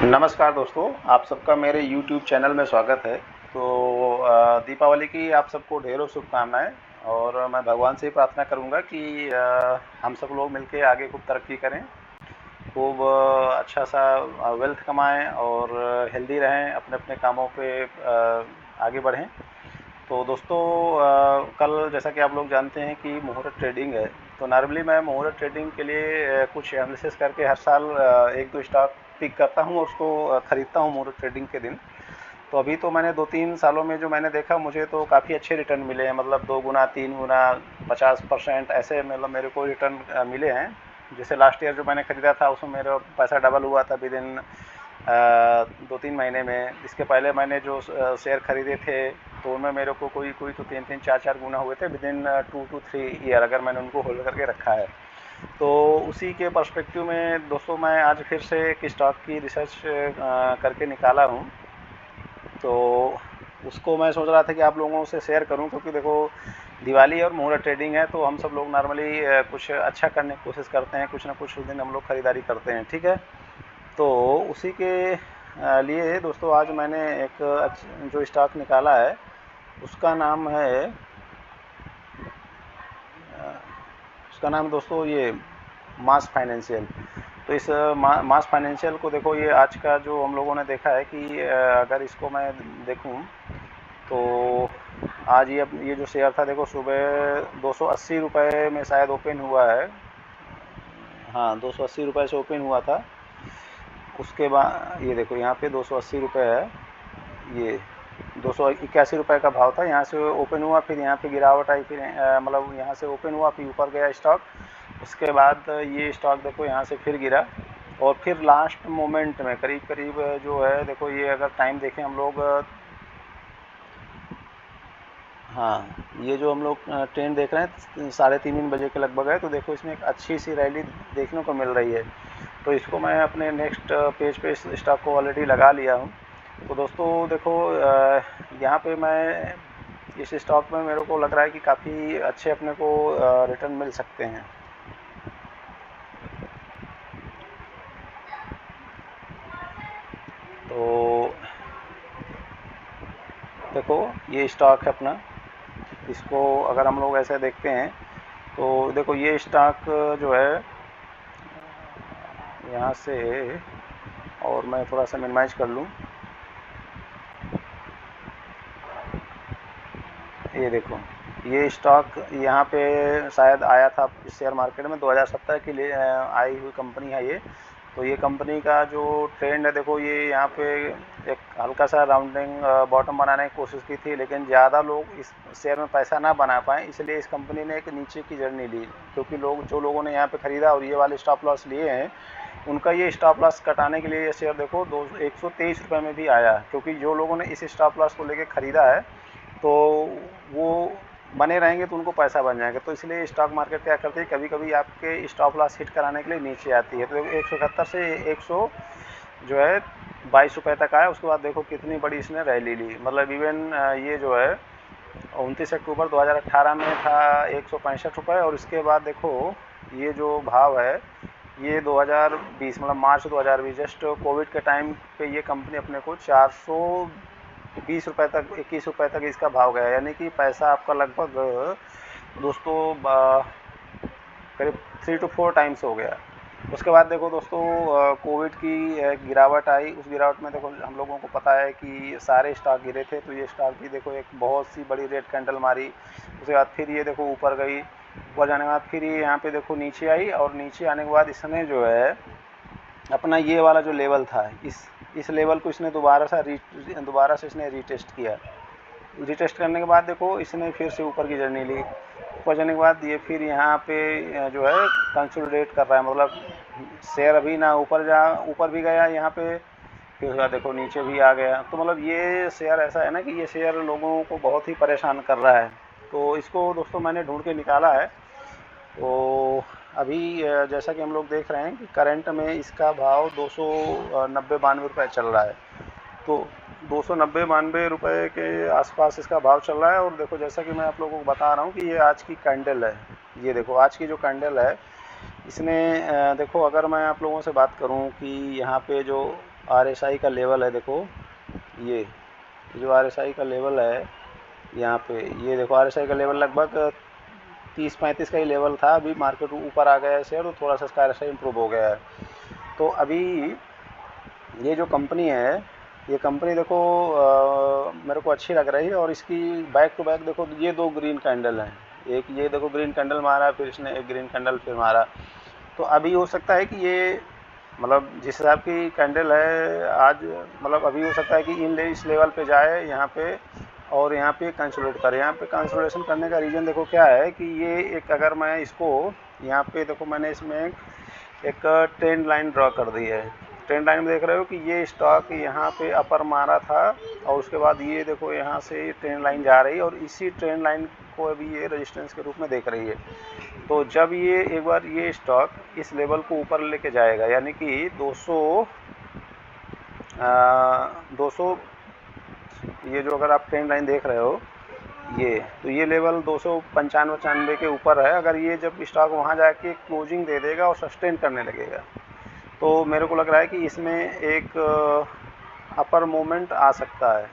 नमस्कार दोस्तों, आप सबका मेरे YouTube चैनल में स्वागत है। तो दीपावली की आप सबको ढेरों शुभकामनाएँ और मैं भगवान से ही प्रार्थना करूँगा कि हम सब लोग मिलके आगे खूब तरक्की करें, खूब अच्छा-सा वेल्थ कमाएँ और हेल्दी रहें, अपने-अपने कामों पे आगे बढ़ें। तो दोस्तों कल जैसा कि आप लोग जानते हैं कि मुहूर्त ट्रेडिंग है, तो नॉर्मली मैं मुहूर्त ट्रेडिंग के लिए कुछ एनालिसिस करके हर साल 1-2 स्टॉक पिक करता हूँ और उसको ख़रीदता हूँ मुहूर्त ट्रेडिंग के दिन। तो अभी तो मैंने 2-3 सालों में जो मैंने देखा, मुझे तो काफ़ी अच्छे रिटर्न मिले हैं, मतलब 2 गुना, 3 गुना, 50% ऐसे मतलब मेरे को रिटर्न मिले हैं। जैसे लास्ट ईयर जो मैंने ख़रीदा था उसमें मेरा पैसा डबल हुआ था विदिन 2-3 महीने में। इसके पहले मैंने जो शेयर खरीदे थे तो उनमें मेरे को कोई तो 3-3, 4-4 गुना हुए थे विदिन 2 to 3 ईयर, अगर मैंने उनको होल्ड करके रखा है। तो उसी के पर्सपेक्टिव में दोस्तों मैं आज फिर से एक स्टॉक की रिसर्च करके निकाला हूँ। तो उसको मैं सोच रहा था कि आप लोगों से शेयर करूं, क्योंकि देखो दिवाली और मुहूर्त ट्रेडिंग है तो हम सब लोग नॉर्मली कुछ अच्छा करने की कोशिश करते हैं, कुछ ना कुछ उस दिन हम लोग ख़रीदारी करते हैं, ठीक है। तो उसी के लिए दोस्तों आज मैंने एक जो स्टॉक निकाला है उसका नाम है दोस्तों ये मास फाइनेंशियल। तो इस मास फाइनेंशियल को देखो, ये आज का जो हम लोगों ने देखा है कि अगर इसको मैं देखूं तो आज ये जो शेयर था देखो, सुबह 280 रुपये में शायद ओपन हुआ है। हाँ, 280 रुपये से ओपन हुआ था। उसके बाद ये देखो यहाँ पे 280 रुपये है, ये 281 रुपये का भाव था। यहाँ से ओपन हुआ, फिर यहाँ पे गिरावट आई, फिर मतलब यहाँ से ओपन हुआ फिर ऊपर गया स्टॉक। उसके बाद ये स्टॉक देखो यहाँ से फिर गिरा और फिर लास्ट मोमेंट में करीब करीब जो है देखो, ये अगर टाइम देखें हम लोग, हाँ, ये जो हम लोग ट्रेंड देख रहे हैं 3:30 बजे के लगभग है, तो देखो इसमें एक अच्छी सी रैली देखने को मिल रही है। तो इसको मैं अपने नेक्स्ट पेज पे इस स्टॉक को ऑलरेडी लगा लिया हूँ। तो दोस्तों देखो यहाँ पे मैं इस स्टॉक में मेरे को लग रहा है कि काफ़ी अच्छे अपने को रिटर्न मिल सकते हैं। तो देखो ये स्टॉक है अपना, इसको अगर हम लोग ऐसे देखते हैं तो देखो ये स्टॉक जो है यहाँ से, और मैं थोड़ा सा मिनिमाइज कर लूँ, ये देखो ये स्टॉक यहाँ पे शायद आया था इस शेयर मार्केट में 2017 की आई हुई कंपनी है ये। तो ये कंपनी का जो ट्रेंड है देखो, ये यहाँ पे एक हल्का सा राउंडिंग बॉटम बनाने की कोशिश की थी, लेकिन ज़्यादा लोग इस शेयर में पैसा ना बना पाए, इसलिए इस कंपनी ने एक नीचे की जर्नी ली। क्योंकि जो लोगों ने यहाँ पे ख़रीदा और ये वाले स्टॉप लॉस लिए हैं, उनका ये स्टॉप लॉस कटाने के लिए ये शेयर देखो 123 रुपये में भी आया। क्योंकि जो लोगों ने इस स्टॉप लॉस को लेकर ख़रीदा है तो वो बने रहेंगे तो उनको पैसा बन जाएगा। तो इसलिए स्टॉक मार्केट क्या करती है, कभी कभी आपके स्टॉप लॉस हिट कराने के लिए नीचे आती है। तो 171 से 100 जो है 22 रुपये तक आया। उसके बाद देखो कितनी बड़ी इसने रैली ली, मतलब इवन ये जो है 29 अक्टूबर 2018 में था 165 रुपये, और इसके बाद देखो ये जो भाव है ये 2020 मतलब मार्च 2020 जस्ट कोविड के टाइम पे ये कंपनी अपने को 420 रुपये तक, 21 रुपये तक इसका भाव गया। यानी कि पैसा आपका लगभग दोस्तों करीब 3 to 4 टाइम्स हो गया। उसके बाद देखो दोस्तों कोविड की गिरावट आई। उस गिरावट में देखो हम लोगों को पता है कि सारे स्टॉक गिरे थे, तो ये स्टॉक भी देखो एक बहुत सी बड़ी रेड कैंडल मारी। उसके बाद फिर ये देखो ऊपर गई, ऊपर जाने के बाद फिर ये यहाँ पे देखो नीचे आई, और नीचे आने के बाद इसने जो है अपना ये वाला जो लेवल था, इस लेवल को इसने दोबारा से इसने रीटेस्ट किया। रीटेस्ट करने के बाद देखो इसने फिर से ऊपर की जर्नी ली। ऊपर जाने के बाद ये फिर यहाँ पे जो है कंसोलिडेट कर रहा है, मतलब शेयर अभी ना ऊपर भी गया यहाँ पे, फिर उसके बाद देखो नीचे भी आ गया। तो मतलब ये शेयर ऐसा है ना कि ये शेयर लोगों को बहुत ही परेशान कर रहा है। तो इसको दोस्तों मैंने ढूंढ के निकाला है। तो अभी जैसा कि हम लोग देख रहे हैं कि करंट में इसका भाव 290-92 रुपये चल रहा है। तो 290-92 रुपये के आसपास इसका भाव चल रहा है। और देखो जैसा कि मैं आप लोगों को बता रहा हूँ कि ये आज की कैंडल है, ये देखो आज की जो कैंडल है इसने देखो, अगर मैं आप लोगों से बात करूं कि यहाँ पे जो RSI का लेवल है, देखो ये जो RSI का लेवल है यहाँ पे, ये देखो RSI का लेवल लगभग 30-35 का ही लेवल था। अभी मार्केट ऊपर आ गया है शेयर, तो थोड़ा सा इसका RSI इम्प्रूव हो गया है। तो अभी ये जो कंपनी है, ये कंपनी देखो मेरे को अच्छी लग रही है। और इसकी बैक टू बैक देखो ये 2 ग्रीन कैंडल हैं, एक ये देखो ग्रीन कैंडल मारा, फिर इसने एक ग्रीन कैंडल फिर मारा। तो अभी हो सकता है कि ये मतलब जिस हिसाब की कैंडल है आज, मतलब अभी हो सकता है कि इस लेवल पे जाए यहाँ पे, और यहाँ पे कंसोलिडेट करे। यहाँ पे कंसोलिडेशन करने का रीज़न देखो क्या है कि ये एक, अगर मैं इसको यहाँ पे देखो, मैंने इसमें एक ट्रेंड लाइन ड्रॉ कर दी है। ट्रेंड लाइन में देख रहे हो कि ये स्टॉक यहाँ पे अपर मारा था, और उसके बाद ये देखो यहाँ से ट्रेंड लाइन जा रही है, और इसी ट्रेंड लाइन को अभी ये रेजिस्टेंस के रूप में देख रही है। तो जब ये एक बार ये स्टॉक इस लेवल को ऊपर लेके जाएगा, यानी कि 200 ये जो अगर आप ट्रेंड लाइन देख रहे हो ये, तो ये लेवल 295 के ऊपर है। अगर ये जब स्टॉक वहाँ जाके क्लोजिंग दे देगा और सस्टेन करने लगेगा, तो मेरे को लग रहा है कि इसमें एक अपर मोमेंट आ सकता है।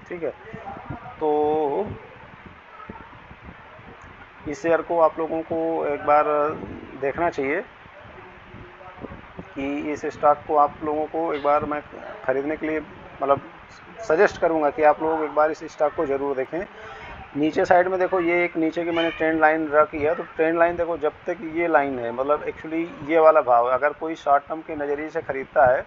ठीक है, तो इस शेयर को आप लोगों को एक बार देखना चाहिए कि इस स्टॉक को आप लोगों को एक बार मैं ख़रीदने के लिए मतलब सजेस्ट करूंगा कि आप लोग एक बार इस स्टॉक को ज़रूर देखें। नीचे साइड में देखो ये एक नीचे की मैंने ट्रेंड लाइन ड्रा की है, तो ट्रेंड लाइन देखो जब तक ये लाइन है, मतलब एक्चुअली ये वाला भाव है। अगर कोई शॉर्ट टर्म के नज़रिए से ख़रीदता है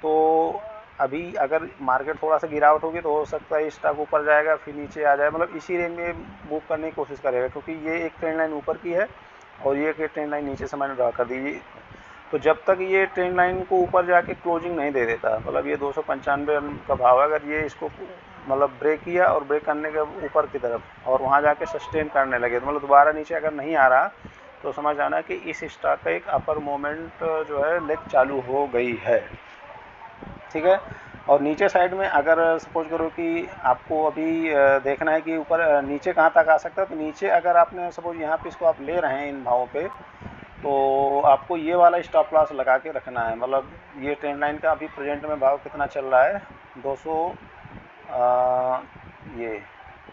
तो अभी अगर मार्केट थोड़ा सा गिरावट होगी तो हो सकता है स्टॉक ऊपर जाएगा फिर नीचे आ जाए, मतलब इसी रेंज में मूव करने की कोशिश करेगा, क्योंकि ये एक ट्रेंड लाइन ऊपर की है और ये एक ट्रेंड लाइन नीचे से मैंने ड्रा कर दी। तो जब तक ये ट्रेंड लाइन को ऊपर जाके क्लोजिंग नहीं दे देता, मतलब ये 295 का भाव है, अगर ये इसको मतलब ब्रेक किया और ब्रेक करने के ऊपर की तरफ और वहाँ जाके सस्टेन करने लगे, तो मतलब दोबारा नीचे अगर नहीं आ रहा, तो समझ आना कि इस स्टॉक का एक अपर मोमेंट जो है लेग चालू हो गई है। ठीक है, और नीचे साइड में अगर सपोज करो कि आपको अभी देखना है कि ऊपर नीचे कहाँ तक आ सकता है, तो नीचे अगर आपने सपोज यहाँ पे इसको आप ले रहे हैं इन भावों पे, तो आपको ये वाला स्टॉप लॉस लगा के रखना है। मतलब ये ट्रेंड लाइन का अभी प्रेजेंट में भाव कितना चल रहा है, 200 ये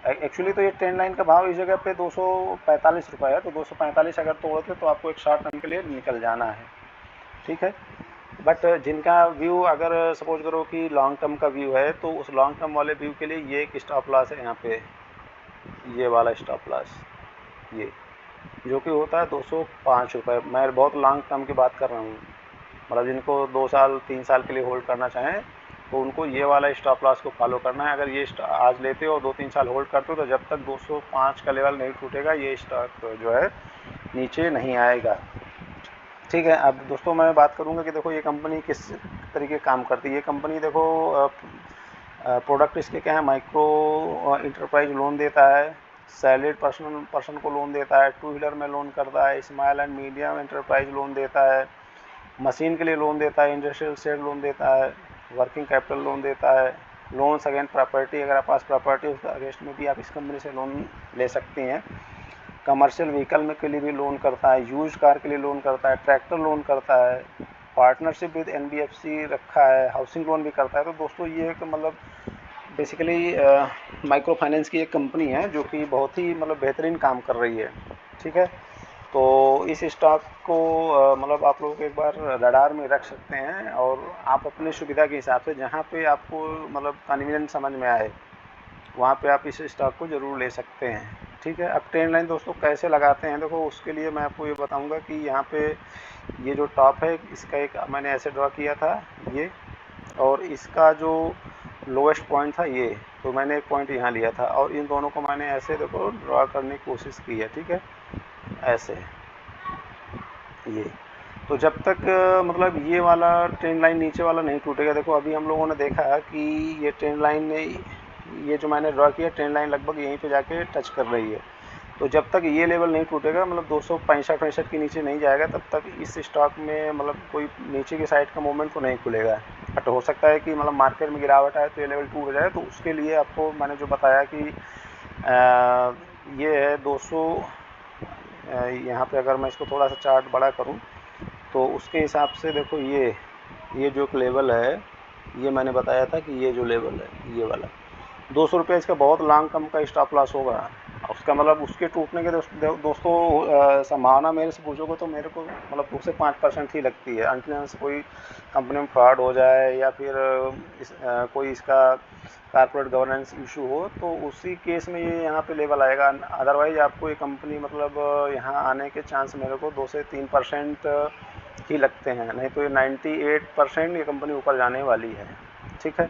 एक्चुअली तो ये ट्रेंड लाइन का भाव इस जगह पे 245 रुपये है, तो 245 अगर तोड़ते तो आपको एक शॉर्ट टर्म के लिए निकल जाना है। ठीक है, बट जिनका व्यू अगर सपोज करो कि लॉन्ग टर्म का व्यू है, तो उस लॉन्ग टर्म वाले व्यू के लिए ये एक स्टॉप लॉस है यहाँ पे, ये वाला स्टॉप लॉस, ये जो कि होता है 205 रुपये। मैं बहुत लॉन्ग टर्म की बात कर रहा हूँ, मतलब जिनको 2 साल 3 साल के लिए होल्ड करना चाहें तो उनको ये वाला स्टॉप लॉस को फॉलो करना है। अगर ये आज लेते हो और 2-3 साल होल्ड करते हो, तो जब तक 205 का लेवल नहीं टूटेगा ये स्टॉक जो है नीचे नहीं आएगा। ठीक है, अब दोस्तों मैं बात करूंगा कि देखो ये कंपनी किस तरीके काम करती है। ये कंपनी देखो प्रोडक्ट इसके क्या है, माइक्रो इंटरप्राइज लोन देता है, सैलरीड पर्सन को लोन देता है, 2 व्हीलर में लोन करता है, small and medium enterprise loan देता है, मशीन के लिए लोन देता है, इंडस्ट्रियल शेड लोन देता है, वर्किंग कैपिटल लोन देता है, लोन्स अगेंस्ट प्रॉपर्टी, अगर आप पास प्रॉपर्टी उसका अगेंस्ट में भी आप इस कंपनी से लोन ले सकती हैं। कमर्शियल व्हीकल में के लिए भी लोन करता है, यूज्ड कार के लिए लोन करता है, ट्रैक्टर लोन करता है, पार्टनरशिप विद NBFC रखा है, हाउसिंग लोन भी करता है। तो दोस्तों ये एक मतलब बेसिकली माइक्रो फाइनेंस की एक कंपनी है जो कि बहुत ही मतलब बेहतरीन काम कर रही है। ठीक है, तो इस स्टॉक को मतलब आप लोग एक बार रडार में रख सकते हैं, और आप अपनी सुविधा के हिसाब से जहाँ पे आपको मतलब कन्वीनियंट समझ में आए वहाँ पे आप इस स्टॉक को ज़रूर ले सकते हैं। ठीक है, अब ट्रेंड लाइन दोस्तों कैसे लगाते हैं, देखो उसके लिए मैं आपको ये बताऊंगा कि यहाँ पे ये जो टॉप है इसका एक मैंने ऐसे ड्रॉ किया था ये, और इसका जो लोएस्ट पॉइंट था ये, तो मैंने एक पॉइंट यहाँ लिया था, और इन दोनों को मैंने ऐसे देखो ड्रॉ करने की कोशिश की है। ठीक है, ऐसे ये, तो जब तक मतलब ये वाला ट्रेंड लाइन नीचे वाला नहीं टूटेगा, देखो अभी हम लोगों ने देखा कि ये ट्रेंड लाइन ने, ये जो मैंने ड्रॉ किया ट्रेंड लाइन लगभग यहीं पे जाके टच कर रही है। तो जब तक ये लेवल नहीं टूटेगा, मतलब 265 के नीचे नहीं जाएगा, तब तक इस स्टॉक में मतलब कोई नीचे की साइड का मूवमेंट तो नहीं खुलेगा। बट हो सकता है कि मतलब मार्केट में गिरावट आए तो ये लेवल टूट जाए, तो उसके लिए आपको मैंने जो बताया कि ये है 200, यहाँ पे अगर मैं इसको थोड़ा सा चार्ट बड़ा करूँ तो उसके हिसाब से देखो ये ये जो लेवल है, ये मैंने बताया था कि ये जो लेवल है ये वाला 200 रुपये इसका बहुत लॉन्ग टर्म का स्टॉप लॉस होगा। उसका मतलब उसके टूटने के दोस्तों संभावना मेरे से पूछोगे तो मेरे को मतलब 2 से 5% ही लगती है, अनटिल कोई कंपनी में फ्रॉड हो जाए या फिर कोई इसका कॉर्पोरेट गवर्नेंस इशू हो, तो उसी केस में ये यहाँ पे लेवल आएगा। अदरवाइज आपको ये कंपनी मतलब यहाँ आने के चांस मेरे को 2 से 3% ही लगते हैं, नहीं तो ये 98% ये कंपनी ऊपर जाने वाली है। ठीक है,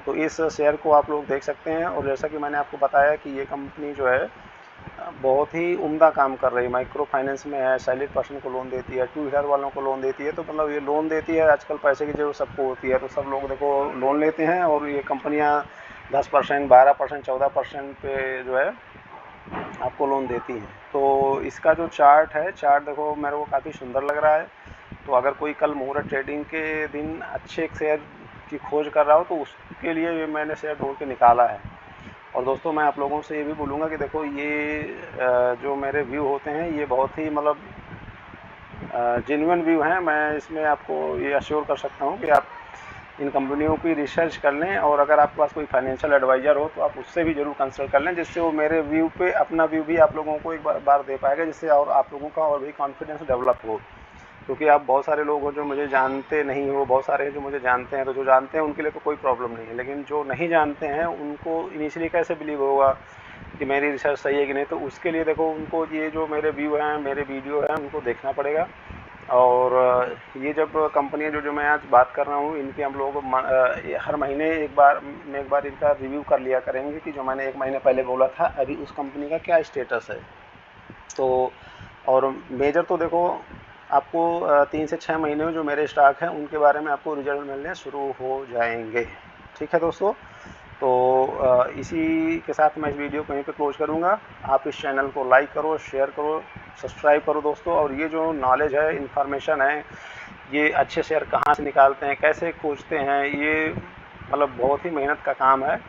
तो इस शेयर को आप लोग देख सकते हैं। और जैसा कि मैंने आपको बताया कि ये कंपनी जो है बहुत ही उम्दा काम कर रही है, माइक्रो फाइनेंस में है, सैलरी पर्सन को लोन देती है, 2 व्हीलर वालों को लोन देती है। तो मतलब ये लोन देती है, आजकल पैसे की जरूरत सबको होती है, तो सब लोग देखो लोन लेते हैं और ये कंपनियां 10%, 12%, 14% पे जो है आपको लोन देती हैं। तो इसका जो चार्ट है, चार्ट देखो मेरे को काफ़ी सुंदर लग रहा है। तो अगर कोई कल मुहूर्त ट्रेडिंग के दिन अच्छे शेयर की खोज कर रहा हो तो उसके लिए ये मैंने शेयर ढूंढ के निकाला है। और दोस्तों मैं आप लोगों से ये भी बोलूँगा कि देखो ये जो मेरे व्यू होते हैं ये बहुत ही मतलब जेन्युइन व्यू हैं। मैं इसमें आपको ये अश्योर कर सकता हूँ कि आप इन कंपनियों की रिसर्च कर लें, और अगर आपके पास कोई फाइनेंशियल एडवाइज़र हो तो आप उससे भी ज़रूर कंसल्ट कर लें, जिससे वो मेरे व्यू पे अपना व्यू भी आप लोगों को एक बार दे पाएगा, जिससे और आप लोगों का और भी कॉन्फिडेंस डेवलप हो। क्योंकि आप बहुत सारे लोग हो जो मुझे जानते नहीं हो, बहुत सारे हैं जो मुझे जानते हैं, तो जो जानते हैं उनके लिए तो कोई प्रॉब्लम नहीं है, लेकिन जो नहीं जानते हैं उनको इनिशियली कैसे बिलीव होगा कि मेरी रिसर्च सही है कि नहीं। तो उसके लिए देखो उनको ये जो मेरे व्यू हैं, मेरे वीडियो हैं, उनको देखना पड़ेगा। और ये जब कंपनियां जो मैं आज बात कर रहा हूँ इनके हम लोग हर महीने एक बार इनका रिव्यू कर लिया करेंगे कि जो मैंने 1 महीने पहले बोला था अभी उस कंपनी का क्या स्टेटस है। तो और मेजर तो देखो आपको 3 से 6 महीने में जो मेरे स्टॉक हैं उनके बारे में आपको रिजल्ट मिलने शुरू हो जाएंगे। ठीक है दोस्तों, तो इसी के साथ मैं इस वीडियो को यहीं पे क्लोज करूँगा। आप इस चैनल को लाइक करो, शेयर करो, सब्सक्राइब करो दोस्तों। और ये जो नॉलेज है, इन्फॉर्मेशन है, ये अच्छे शेयर कहाँ से निकालते हैं, कैसे खोजते हैं, ये मतलब बहुत ही मेहनत का काम है।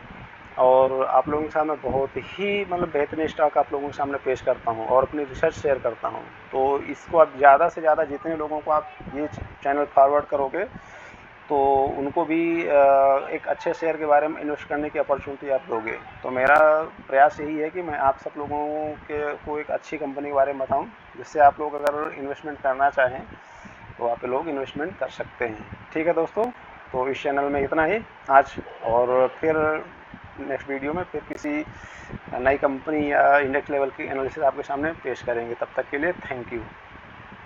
और आप लोगों के सामने बहुत ही मतलब बेहतरीन स्टॉक आप लोगों के सामने पेश करता हूँ और अपनी रिसर्च शेयर करता हूँ। तो इसको आप ज़्यादा से ज़्यादा जितने लोगों को आप ये चैनल फॉरवर्ड करोगे तो उनको भी एक अच्छे शेयर के बारे में इन्वेस्ट करने की अपॉर्चुनिटी आप दोगे। तो मेरा प्रयास यही है कि मैं आप सब लोगों को एक अच्छी कंपनी के बारे में बताऊं, जिससे आप लोग अगर इन्वेस्टमेंट करना चाहें तो आप लोग इन्वेस्टमेंट कर सकते हैं। ठीक है दोस्तों, तो इस चैनल में इतना ही आज, और फिर नेक्स्ट वीडियो में फिर किसी नई कंपनी या इंडेक्स लेवल की एनालिसिस आपके सामने पेश करेंगे। तब तक के लिए थैंक यू।